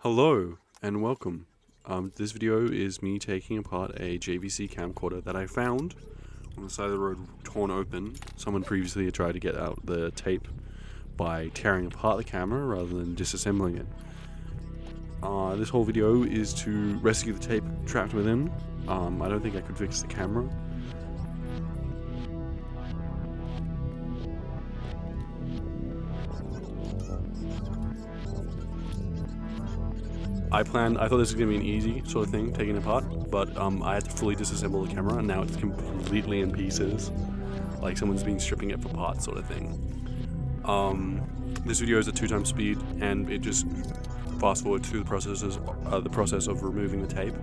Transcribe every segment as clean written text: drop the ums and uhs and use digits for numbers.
Hello and welcome. This video is me taking apart a JVC camcorder that I found on the side of the road torn open. Someone previously had tried to get out the tape by tearing apart the camera rather than disassembling it. This whole video is to rescue the tape trapped within. I don't think I could fix the camera. I thought this was going to be an easy sort of thing, taking it apart, but I had to fully disassemble the camera and now it's completely in pieces. Like someone's been stripping it for parts sort of thing. This video is at 2x speed and it just fast forward through the process of removing the tape.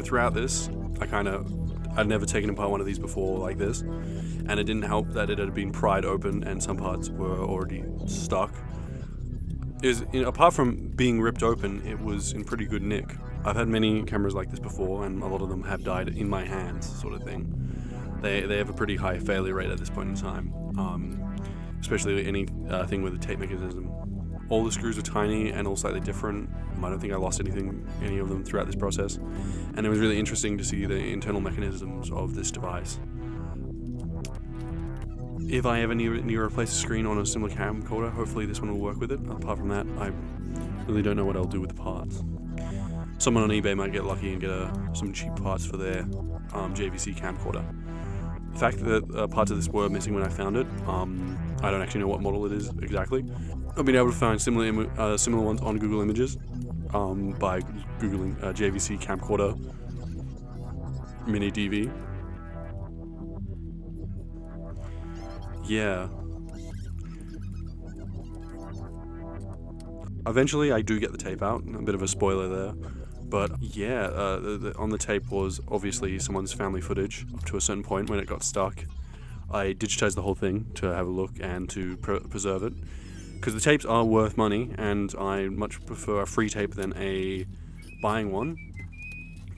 Throughout this, I'd never taken apart one of these before like this, and it didn't help that it had been pried open and some parts were already stuck. Apart from being ripped open, it was in pretty good nick. I've had many cameras like this before, and a lot of them have died in my hands, sort of thing. They have a pretty high failure rate at this point in time, especially anything with a tape mechanism. All the screws are tiny and all slightly different. I don't think I lost any of them throughout this process, and it was really interesting to see the internal mechanisms of this device. If I ever need to replace a screen on a similar camcorder, hopefully this one will work with it. Apart from that, I really don't know what I'll do with the parts. Someone on eBay might get lucky and get some cheap parts for their JVC camcorder. The fact that parts of this were missing when I found it, I don't actually know what model it is exactly. I've been able to find similar ones on Google Images by googling JVC camcorder mini DV. Yeah. Eventually I do get the tape out, a bit of a spoiler there, but yeah, on the tape was obviously someone's family footage up to a certain point when it got stuck. I digitized the whole thing to have a look and to preserve it, because the tapes are worth money and I much prefer a free tape than buying one.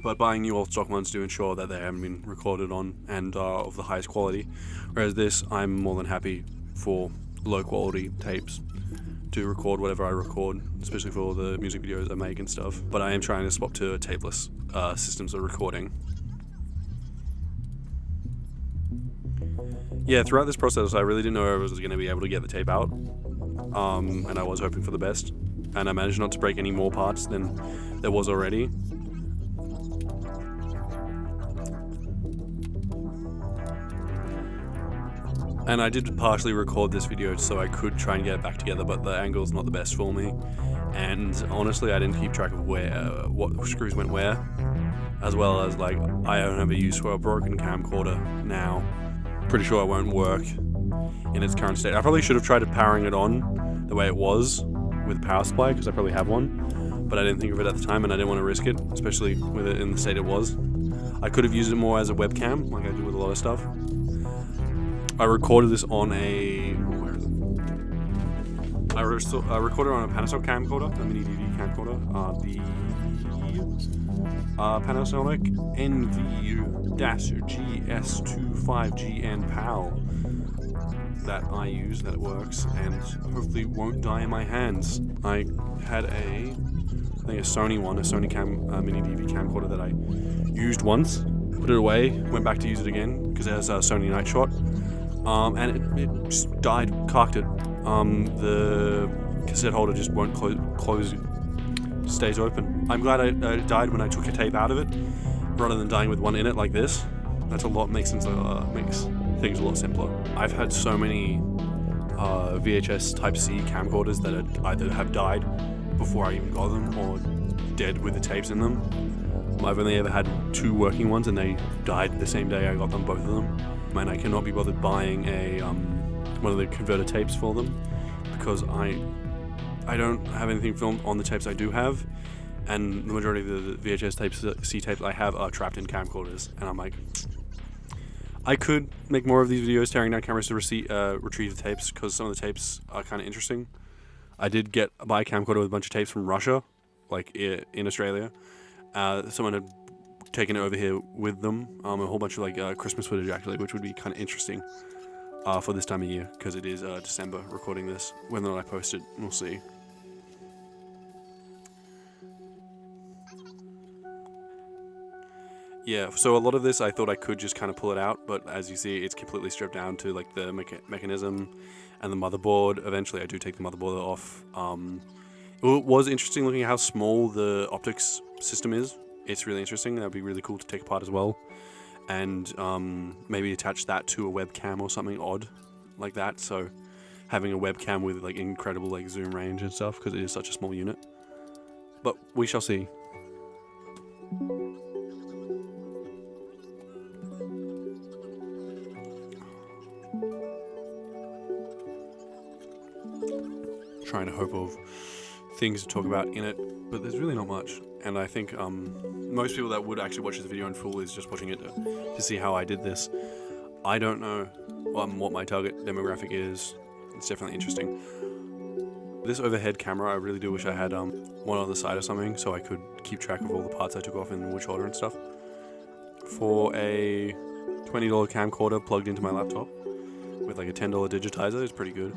But buying new old stock ones to ensure that they haven't been recorded on and are of the highest quality. Whereas this, I'm more than happy for low quality tapes to record whatever I record, especially for the music videos I make and stuff. But I am trying to swap to tapeless systems of recording. Yeah, throughout this process, I really didn't know if I was going to be able to get the tape out, and I was hoping for the best. And I managed not to break any more parts than there was already. And I did partially record this video so I could try and get it back together, but the angle's not the best for me. And honestly, I didn't keep track of what screws went where, as well as I don't have a use for a broken camcorder now. Pretty sure it won't work in its current state. I probably should have tried powering it on the way it was with a power supply, because I probably have one, but I didn't think of it at the time and I didn't want to risk it, especially with it in the state it was. I could have used it more as a webcam, like I do with a lot of stuff. I recorded this on I recorded on a Panasonic camcorder, a mini DV camcorder, the Panasonic NV-GS25 GN PAL that I use, that works, and hopefully won't die in my hands. I had a Sony mini DV camcorder that I used once, put it away, went back to use it again because it has a Sony Night Shot. And it just died, cocked it. The cassette holder just won't close, stays open. I'm glad it died when I took a tape out of it, rather than dying with one in it like this. Makes things a lot simpler. I've had so many VHS Type-C camcorders that either have died before I even got them, or dead with the tapes in them. I've only ever had 2 working ones, and they died the same day I got them, both of them. And I cannot be bothered buying one of the converter tapes for them, because I don't have anything filmed on the tapes I do have, and the majority of the VHS Type-C tapes I have are trapped in camcorders, and I'm like, I could make more of these videos tearing down cameras to retrieve the tapes, because some of the tapes are kind of interesting. I did buy a camcorder with a bunch of tapes from Russia, like in Australia. Someone had taken it over here with them, a whole bunch of Christmas footage actually, which would be kind of interesting for this time of year, because it is December recording this. Whether or not I post it, we'll see. Yeah, so a lot of this I thought I could just kind of pull it out, but as you see, it's completely stripped down to like the mechanism and the motherboard. Eventually I do take the motherboard off. It was interesting looking at how small the optics system is. It's really interesting. That'd be really cool to take apart as well. And maybe attach that to a webcam or something odd like that. So having a webcam with like incredible like zoom range and stuff, because it is such a small unit. But we shall see. Trying to hope of things to talk about in it, but there's really not much. And I think most people that would actually watch this video in full is just watching it to see how I did this. I don't know what my target demographic is. It's definitely interesting. This overhead camera, I really do wish I had one on the side or something, so I could keep track of all the parts I took off in the wood shoulder and stuff. For a $20 camcorder plugged into my laptop with like a $10 digitizer is pretty good.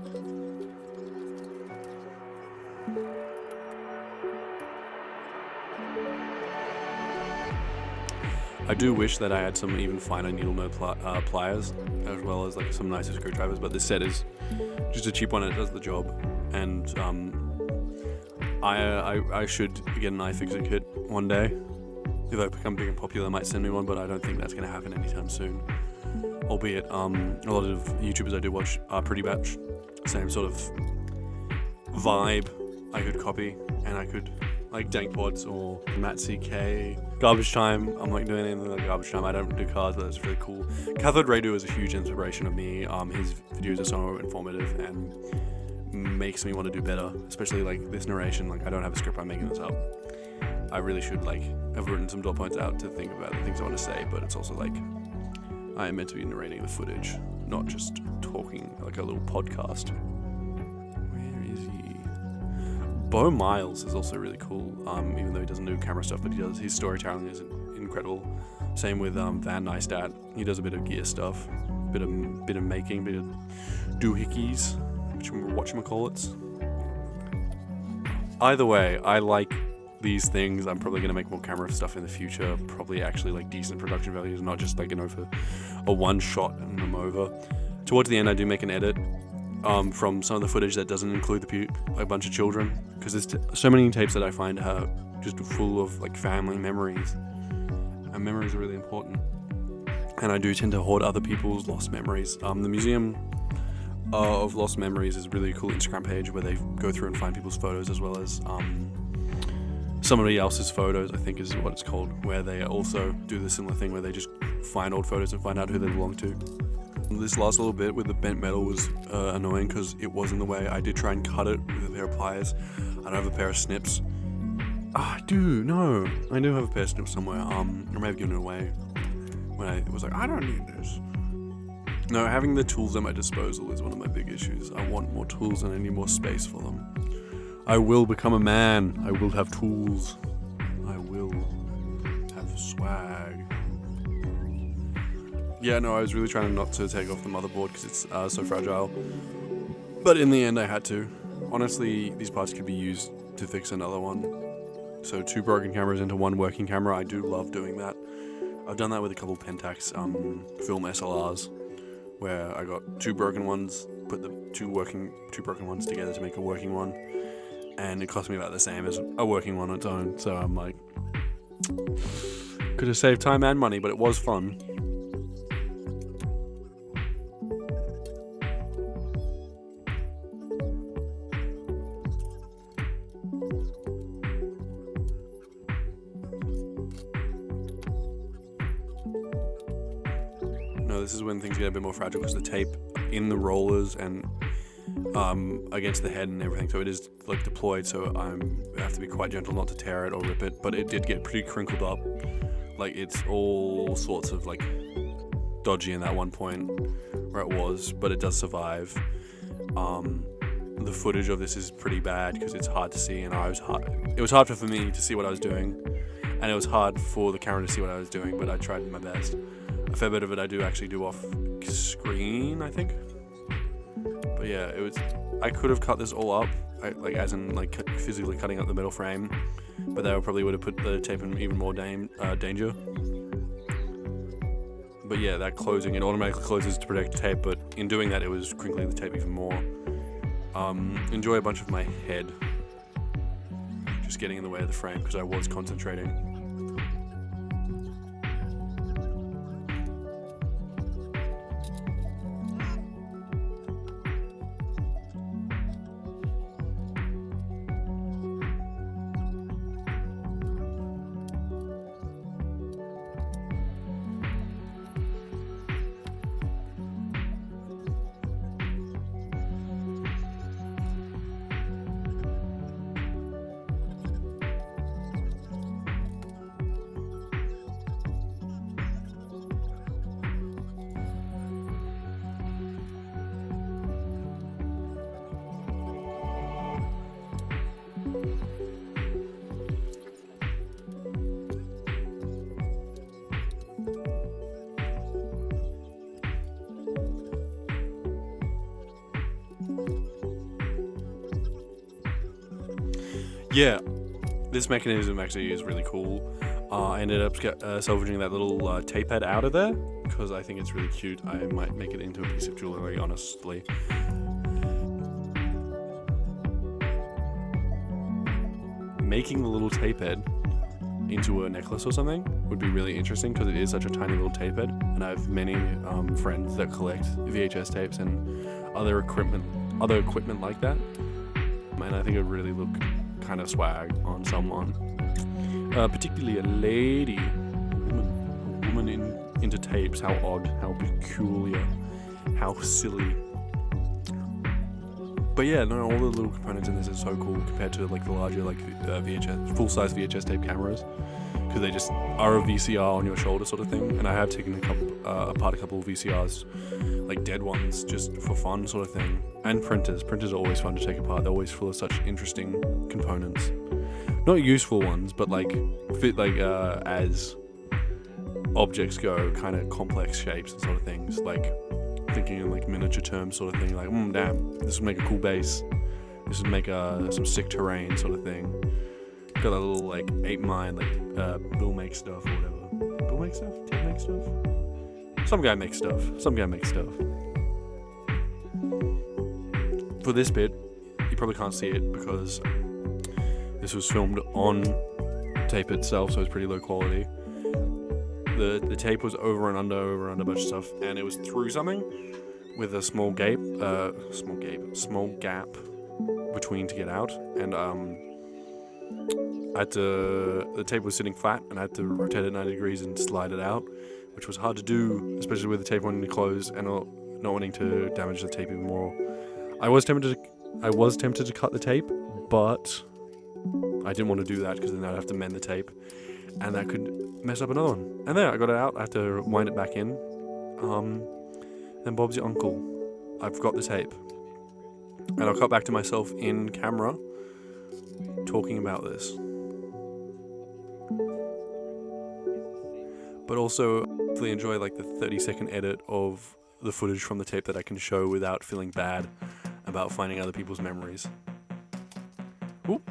I do wish that I had some even finer needle nose pliers, as well as like some nicer screwdrivers, but this set is just a cheap one and it does the job. And I should get an iFixit kit one day. If I become big and popular, I might send me one, but I don't think that's going to happen anytime soon. Albeit, a lot of YouTubers I do watch are pretty much same sort of vibe I could copy, and I could, like Dankpods or Matt CK. Garbage Time, I'm not doing anything like Garbage Time, I don't do cars, but it's really cool. Cathode Radio is a huge inspiration of me. His videos are so informative and makes me want to do better, especially like this narration. Like, I don't have a script, I'm making this up. I really should like have written some dot points out to think about the things I want to say, but it's also like I am meant to be narrating the footage, not just talking like a little podcast. Where is he? Bo Miles is also really cool, even though he doesn't do camera stuff, but his storytelling is incredible. Same with Van Neistat. He does a bit of gear stuff, bit of making, bit of doohickeys, whatchamacallits. Either way, I like these things. I'm probably going to make more camera stuff in the future, probably actually like decent production values, not just like a one shot and I'm over. Towards the end I do make an edit from some of the footage that doesn't include a bunch of children, because there's so many tapes that I find are just full of like family memories, and memories are really important, and I do tend to hoard other people's lost memories. The Museum of Lost Memories is a really cool Instagram page where they go through and find people's photos, as well as somebody else's photos, I think is what it's called, where they also do the similar thing where they just find old photos and find out who they belong to. This last little bit with the bent metal was annoying because it was in the way. I did try and cut it with a pair of pliers. I don't have a pair of snips. I do have a pair of snips somewhere. I may have given it away when I was like, I don't need this. No, having the tools at my disposal is one of my big issues. I want more tools and I need more space for them. I will become a man. I will have tools. I will have swag. Yeah, no, I was really trying not to take off the motherboard because it's so fragile. But in the end, I had to. Honestly, these parts could be used to fix another one. So 2 broken cameras into 1 working camera. I do love doing that. I've done that with a couple of Pentax film SLRs, where I got 2 broken ones, put the two broken ones together to make a working one, and it cost me about the same as a working one on its own. So I'm like, could have saved time and money, but it was fun. No, this is when things get a bit more fragile because the tape in the rollers and against the head and everything, so it is like deployed, so I have to be quite gentle not to tear it or rip it, but it did get pretty crinkled up. Like, it's all sorts of like dodgy in that one point where it was, but it does survive. The footage of this is pretty bad because it's hard to see, and it was hard for me to see what I was doing, and it was hard for the camera to see what I was doing, but I tried my best. A fair bit of it I do actually do off screen, I think. But yeah, I could have cut this all up, as in physically cutting up the metal frame, but that probably would have put the tape in even more danger. But yeah, that closing, it automatically closes to protect the tape, but in doing that, it was crinkling the tape even more. Enjoy a bunch of my head just getting in the way of the frame because I was concentrating. Yeah, this mechanism actually is really cool. I ended up salvaging that little tape head out of there because I think it's really cute. I might make it into a piece of jewelry, honestly. Making the little tape head into a necklace or something would be really interesting because it is such a tiny little tape head, and I have many friends that collect VHS tapes and other equipment like that, and I think it would really look kind of swag on someone, particularly a lady, a woman into tapes. How odd, how peculiar, how silly. But yeah, no, all the little components in this are so cool compared to like the larger VHS, full-size VHS tape cameras, because they just are a VCR on your shoulder sort of thing. And I have taken apart a couple of VCRs, like dead ones, just for fun sort of thing. And printers are always fun to take apart. They're always full of such interesting components, not useful ones, but like fit as objects go, kind of complex shapes and sort of things. Like thinking in like miniature terms sort of thing, like damn, this would make a cool base, this would make some sick terrain sort of thing. Got that little like ape mind, like Bill makes stuff or whatever. Bill makes stuff? Ted makes stuff? Some guy makes stuff. For this bit, you probably can't see it because this was filmed on tape itself, so it's pretty low quality. The tape was over and under a bunch of stuff, and it was through something with a small gap between to get out, and the tape was sitting flat, and I had to rotate it 90 degrees and slide it out, which was hard to do, especially with the tape wanting to close and not wanting to damage the tape even more. I was tempted to cut the tape, but I didn't want to do that because then I'd have to mend the tape, and that could mess up another one. And there, I got it out. I have to wind it back in. Then Bob's your uncle. I've got the tape, and I'll cut back to myself in camera talking about this. But also, hopefully enjoy like the 30-second edit of the footage from the tape that I can show without feeling bad about finding other people's memories. Oop.